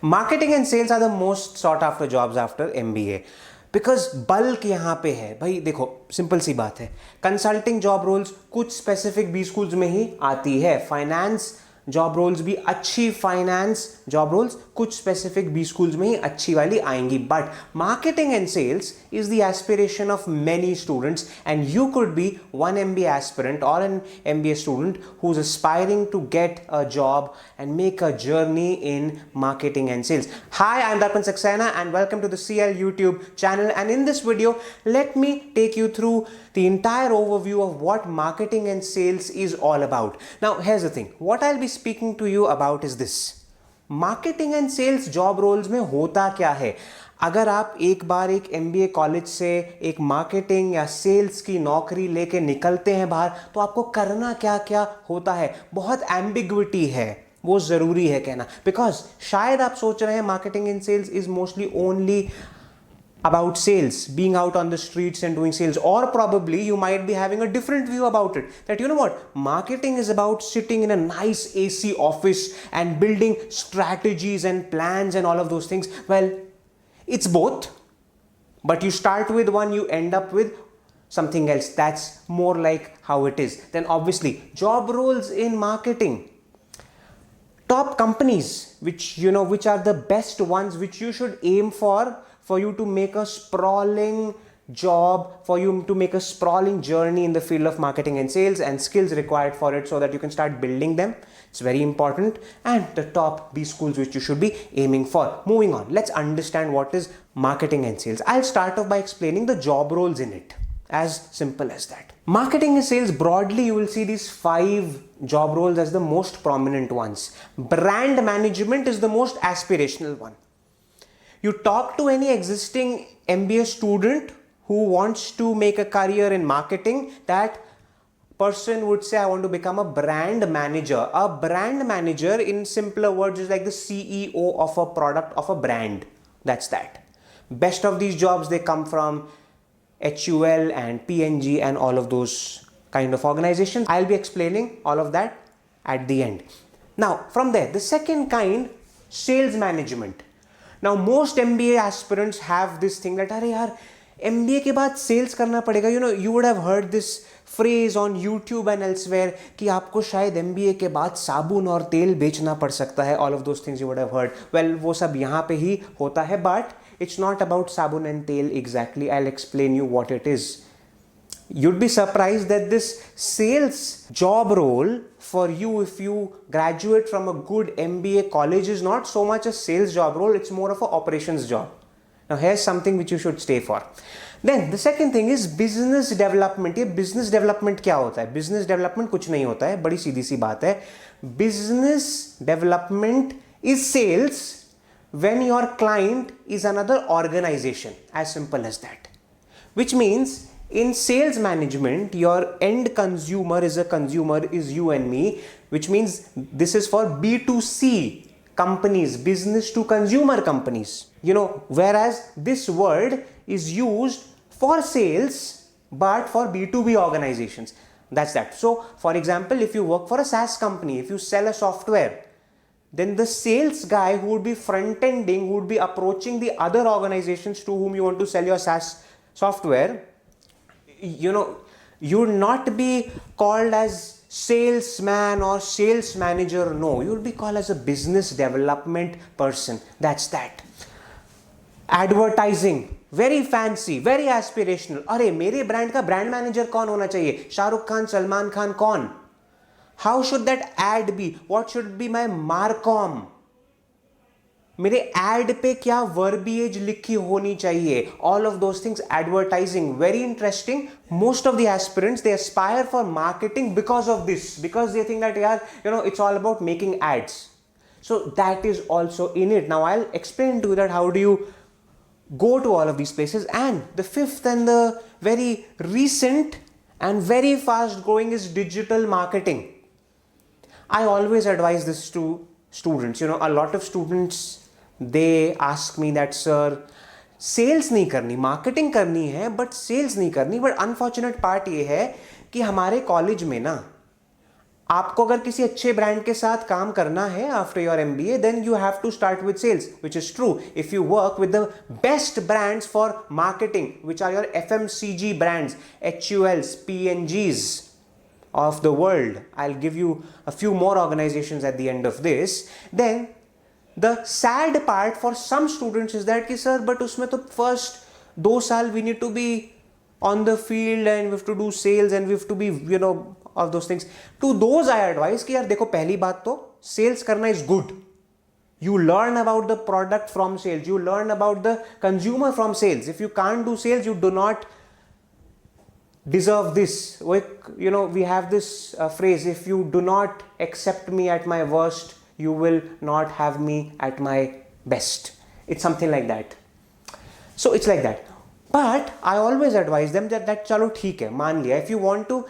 Marketing and sales are the most sought after jobs after MBA, because bulk यहां पे है भाई। देखो सिंपल सी बात है, कंसल्टिंग जॉब रोल्स कुछ स्पेसिफिक बी स्कूल्स में ही आती है, फाइनेंस जॉब रोल्स भी अच्छी फाइनेंस जॉब रोल्स कुछ स्पेसिफिक बी स्कूल्स में ही अच्छी वाली आएंगी, but marketing and sales is the aspiration of many students and you could be one MBA aspirant और an MBA student who is aspiring to get a job and make a journey in marketing and sales. Hi, I'm Darpan Saxena and welcome to the CL YouTube channel, and in this video let me take you through the entire overview of what marketing and sales is all about. Now here's the thing, what I'll be speaking to you about is this: marketing and sales job roles में होता क्या है। अगर आप एक बार एक MBA college से एक मार्केटिंग या सेल्स की नौकरी लेके निकलते हैं बाहर, तो आपको करना क्या क्या होता है, बहुत एम्बिग्विटी है, वो ज़रूरी है कहना। बिकॉज शायद आप सोच रहे हैं marketing in sales is mostly only about sales, being out on the streets and doing sales, or probably you might be having a different view about it, that you know what, marketing is about sitting in a nice AC office and building strategies and plans and all of those things. Well, it's both, but you start with one, you end up with something else. That's more like how it is. Then obviously job roles in marketing, top companies which are the best ones which you should aim for you to make a sprawling job, for you to make a sprawling journey in the field of marketing and sales, and skills required for it so that you can start building them. It's very important. And the top B schools which you should be aiming for. Moving on, let's understand what is marketing and sales. I'll start off by explaining the job roles in it. As simple as that. Marketing and sales, broadly you will see these 5 job roles as the most prominent ones. Brand management is the most aspirational one. You talk to any existing MBA student who wants to make a career in marketing, that person would say, I want to become a brand manager. A brand manager, in simpler words, is like the CEO of a product of a brand. That's that. Best of these jobs, they come from HUL and PNG and all of those kind of organizations. I'll be explaining all of that at the end. Now, from there, the second kind, sales management. Now, most MBA aspirants have this thing that, अरे यार MBA के बाद sales करना पड़ेगा. You know, you would have heard this phrase on YouTube and elsewhere कि आपको शायद MBA के बाद साबुन और तेल बेचना पड़ सकता है. All of those things you would have heard. Well, वो सब यहाँ पे ही होता है, but it's not about sabun and tel exactly. I'll explain you what it is. You'd be surprised that this sales job role for you, if you graduate from a good MBA college, is not so much a sales job role, it's more of an operations job. Now here's something which you should stay for. Then the second thing is business development. ये business development क्या होता है? Business development कुछ नहीं होता है, बड़ी सीधी सी बात है. Business development is sales when your client is another organization, as simple as that. Which means in sales management, your end consumer is you and me, which means this is for B2C companies, business to consumer companies, you know, whereas this word is used for sales but for B2B organizations. That's that. So for example, if you work for a SaaS company, if you sell a software, then the sales guy who would be front-ending, who would be approaching the other organizations to whom you want to sell your SaaS software, you know, you would not be called as salesman or sales manager. No, you would be called as a business development person. That's that. Advertising, very fancy, very aspirational. अरे मेरे brand का brand manager कौन होना चाहिए? शाहरुख खान, सलमान खान, कौन? How should that ad be? What should be my marcom? मेरे ad पे क्या वर्बिएज लिखी होनी चाहिए? All of those things. Advertising, very interesting. Most of the aspirants they aspire for marketing because of this, because they think that यार you know it's all about making ads. So that is also in it. Now I'll explain to you that how do you go to all of these places. And the fifth and the very recent and very fast growing is digital marketing. I always advise this to students. You know, a lot of students, they ask me that, sir, sales नहीं करनी, marketing करनी है but sales नहीं करनी. But unfortunate part ये है कि हमारे कॉलेज में ना आपको अगर किसी अच्छे ब्रांड के साथ काम करना है after your MBA, then you have to start with sales, which is true. If you work with the best brands for marketing, which are your FMCG brands, HULs, PNGs of the world, I'll give you a few more organizations at the end of this. Then the sad part for some students is that कि sir, but उसमें तो first 2 साल we need to be on the field and we have to do sales and we have to be, you know, of those things. To those I advise कि यार देखो, पहली बात तो sales करना is good. You learn about the product from sales. You learn about the consumer from sales. If you can't do sales, you do not deserve this. You know, we have this phrase, if you do not accept me at my worst, you will not have me at my best. It's something like that. So it's like that. But I always advise them that chalo theek hai, maan liya. If you want to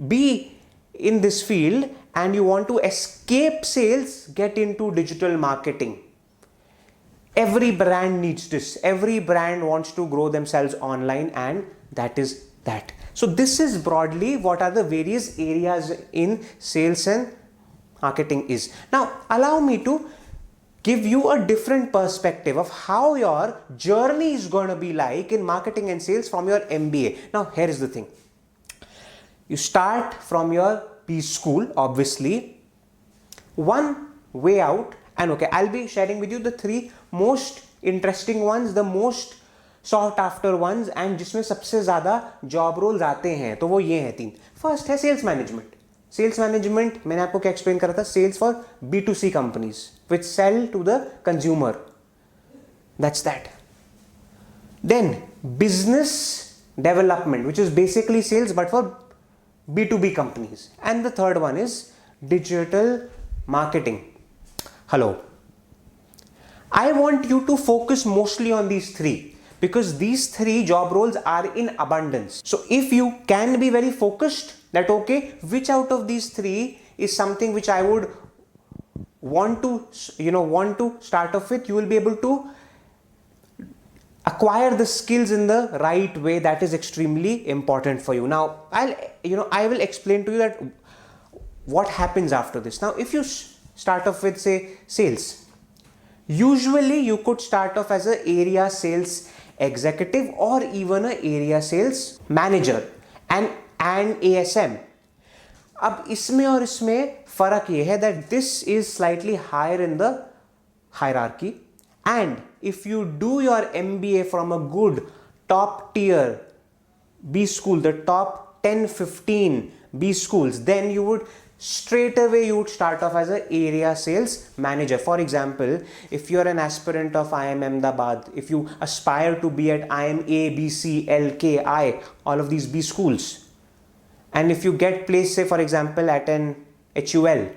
be in this field and you want to escape sales, get into digital marketing. Every brand needs this. Every brand wants to grow themselves online, and that is that. So this is broadly what are the various areas in sales and marketing is. Now allow me to give you a different perspective of how your journey is going to be like in marketing and sales from your MBA. Now here is the thing. You start from your B school, obviously. One way out, and okay, I'll be sharing with you the 3 most interesting ones, the most sought after ones, and जिसमें सबसे ज़्यादा job roles आते हैं, तो वो ये हैं 3. First है sales management. Sales management, मैंने आपको क्या explain करा था? Sales for B2C companies which sell to the consumer. That's that. Then business development, which is basically sales but for B2B companies. And the third one is digital marketing. Hello. I want you to focus mostly on these 3 because these 3 job roles are in abundance. So if you can be very focused that okay, which out of these 3 is something which I would want to start off with, you will be able to acquire the skills in the right way. That is extremely important for you. Now I will explain to you that what happens after this. Now if you start off with say sales, usually you could start off as an area sales executive or even an area sales manager and ASM. अब इसमें और इसमें फर्क ये है that this is slightly higher in the hierarchy, and if you do your MBA from a good top tier B school, the top 10-15 B schools, then you would straight away start off as an area sales manager. For example, if you're an aspirant of IIM Ahmedabad, if you aspire to be at IIM A, B, C, L, K, I, all of these B schools, and if you get placed say for example at an HUL,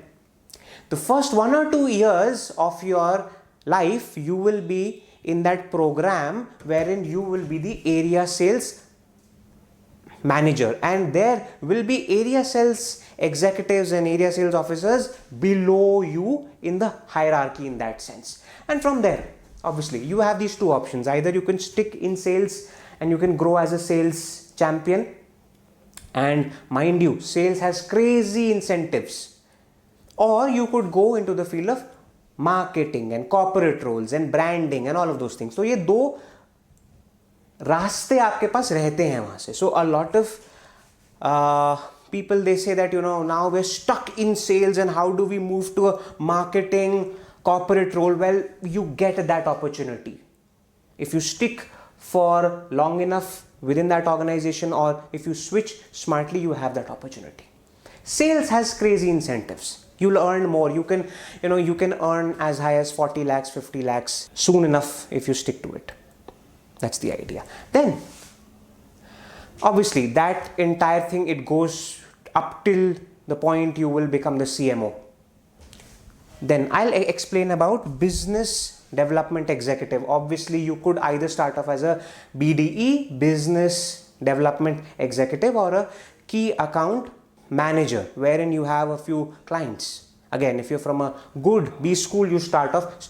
the first 1 or 2 years of your life you will be in that program wherein you will be the area sales manager, and there will be area sales executives and area sales officers below you in the hierarchy in that sense. And from there obviously you have these 2 options. Either you can stick in sales and you can grow as a sales champion, and mind you, sales has crazy incentives, or you could go into the field of marketing and corporate roles and branding and all of those things. So ये 2 रास्ते आपके पास रहते हैं वहाँ से. So a lot of people, they say that now we're stuck in sales and how do we move to a marketing corporate role? Well, you get that opportunity if you stick for long enough within that organization, or if you switch smartly, you have that opportunity. Sales has crazy incentives. You'll earn more. You can earn as high as 40 lakhs, 50 lakhs soon enough if you stick to it. That's the idea. Then obviously that entire thing, it goes up till the point you will become the CMO. Then I'll explain about business development executive. Obviously you could either start off as a BDE, business development executive, or a key account manager wherein you have a few clients. Again, if you're from a good B school, you start off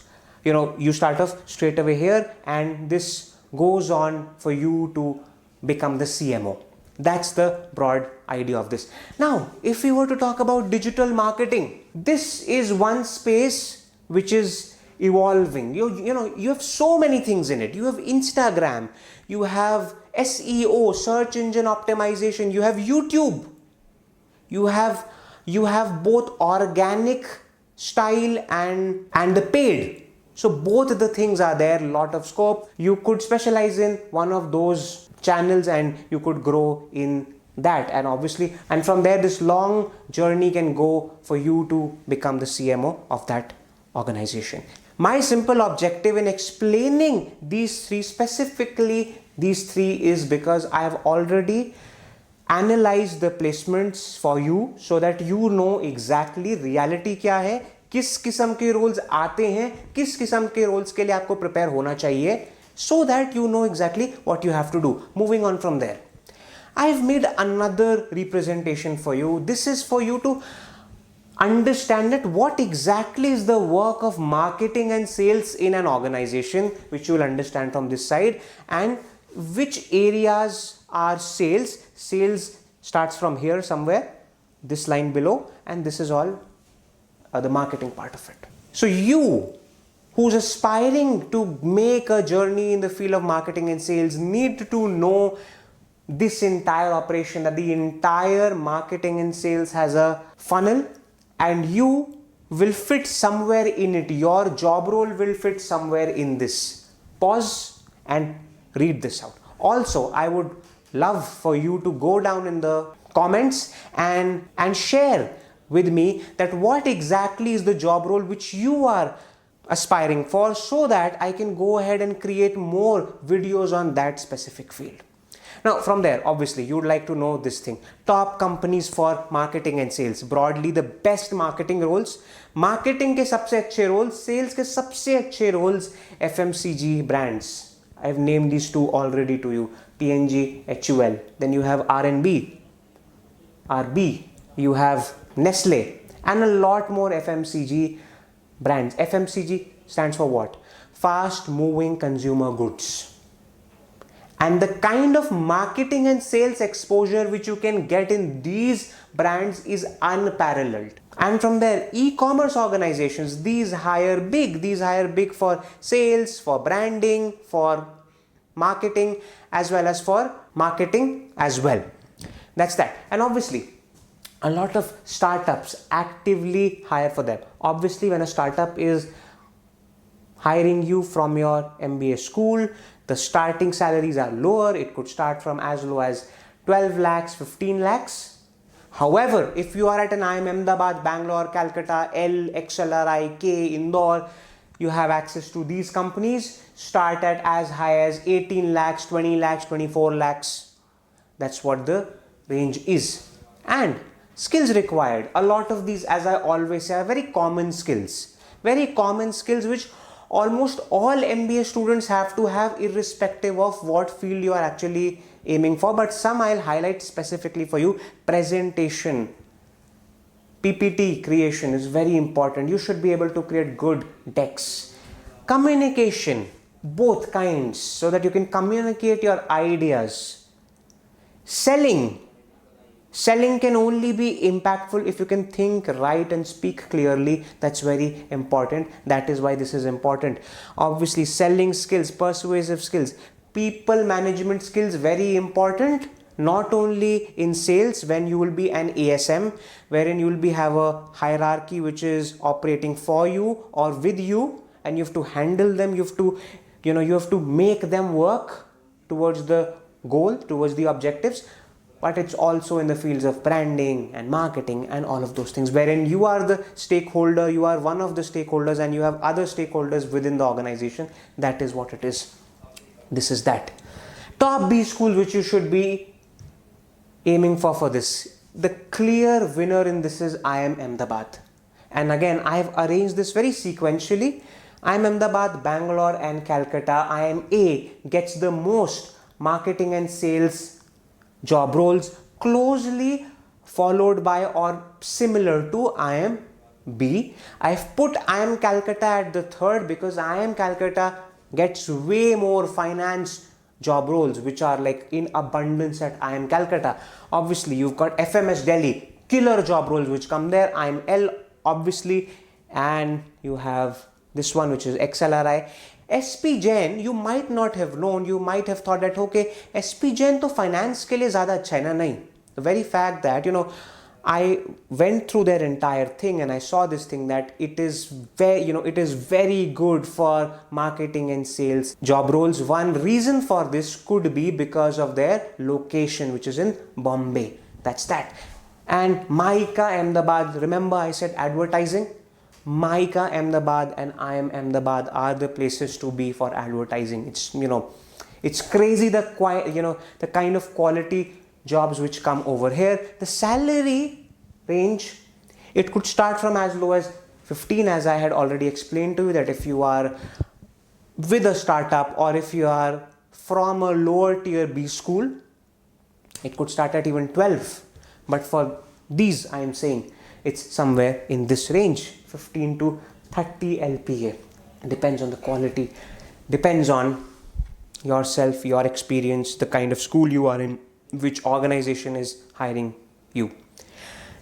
straight away here, and this goes on for you to become the CMO. That's the broad idea of this. Now, if we were to talk about digital marketing, this is one space which is evolving. You have so many things in it. You have Instagram, you have SEO, search engine optimization, you have YouTube, you have both organic style and the paid. So both the things are there, lot of scope. You could specialize in one of those channels and you could grow in that, and obviously, and from there this long journey can go for you to become the CMO of that organization. My simple objective in explaining these three, specifically these three, is because I have already analyze the placements for you so that you know exactly reality क्या है, किस किस्म के roles आते हैं, किस किस्म के रोल्स के लिए आपको प्रिपेयर होना चाहिए, so that you know exactly what you have to do. Moving on from there, I've made another representation for you. This is for you to understand that what exactly is the work of marketing and sales in an organization, which you will understand from this side, and which areas are sales. Sales starts from here somewhere, this line below, and this is all the marketing part of it. So you who's aspiring to make a journey in the field of marketing and sales need to know this entire operation, that the entire marketing and sales has a funnel and you will fit somewhere in it. Your job role will fit somewhere in this. Pause and read this out. Also, I would love for you to go down in the comments and share with me that what exactly is the job role which you are aspiring for, so that I can go ahead and create more videos on that specific field. Now from there, obviously you would like to know this thing: top companies for marketing and sales, broadly the best marketing roles, marketing के सबसे अच्छे roles, sales के सबसे अच्छे roles, FMCG brands. I've named these two already to you: P&G, HUL. Then you have R&B, RB, you have Nestle, and a lot more FMCG brands. FMCG stands for what? Fast moving consumer goods. And the kind of marketing and sales exposure which you can get in these brands is unparalleled. And from there, e-commerce organizations, these hire big for sales, for branding, for marketing, as well as for marketing as well. That's that. And obviously, a lot of startups actively hire for them. Obviously, when a startup is hiring you from your MBA school, the starting salaries are lower. It could start from as low as 12 lakhs, 15 lakhs. However, if you are at an IIM Ahmedabad, Bangalore, Calcutta, XLRI, K, Indore, you have access to these companies. Start at as high as 18 lakhs, 20 lakhs, 24 lakhs. That's what the range is. And skills required. A lot of these, as I always say, are very common skills. Very common skills which almost all MBA students have to have, irrespective of what field you are actually aiming for. But some I'll highlight specifically for you. Presentation, PPT creation is very important. You should be able to create good decks. Communication, both kinds, so that you can communicate your ideas. Selling can only be impactful if you can think, write and speak clearly. That's very important. That is why this is important. Obviously, selling skills, persuasive skills, people management skills, very important. Not only in sales, when you will be an ASM, wherein you will have a hierarchy which is operating for you or with you, and you have to handle them. You have to make them work towards the goal, towards the objectives. But it's also in the fields of branding and marketing and all of those things, wherein you are the stakeholder, you are one of the stakeholders, and you have other stakeholders within the organization. That is what it is. This is that. Top B schools which you should be aiming for this. The clear winner in this is IIM Ahmedabad. And again, I have arranged this very sequentially. IIM Ahmedabad, Bangalore and Calcutta. IIM A gets the most marketing and sales job roles, closely followed by or similar to IIM B. I've put IIM Calcutta at the third because IIM Calcutta gets way more finance job roles which are like in abundance at IIM Calcutta. Obviously, you've got FMS Delhi, killer job roles which come there. IIM L, obviously, and you have this one which is XLRI. SP Jain, you might not have known, you might have thought that okay, SP Jain to finance के लिए ज़्यादा अच्छा है ना, नहीं. The very fact that, you know, I went through their entire thing and I saw this thing that it is very, you know, it is very good for marketing and sales job roles. One reason for this could be because of their location, which is in Bombay. That's that. And Maika Ahmedabad, remember I said advertising? Maika Ahmedabad and IIM Ahmedabad are the places to be for advertising. It's, you know, it's crazy the kind of quality jobs which come over here. The salary range, it could start from as low as 15, as I had already explained to you, that if you are with a startup or if you are from a lower tier B school, it could start at even 12. But for these, I am saying it's somewhere in this range, 15 to 30 LPA. Depends on the quality, depends on yourself, your experience, the kind of school you are in, which organization is hiring you.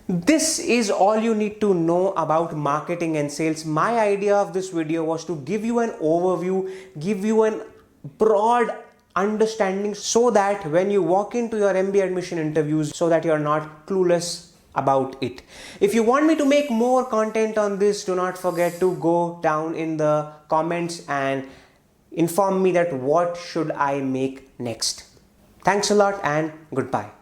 This is all you need to know about marketing and sales. My idea of this video was to give you an overview, give you a broad understanding so that when you walk into your MBA admission interviews, so that you're not clueless about it. If you want me to make more content on this, do not forget to go down in the comments and inform me that what should I make next. Thanks a lot and goodbye.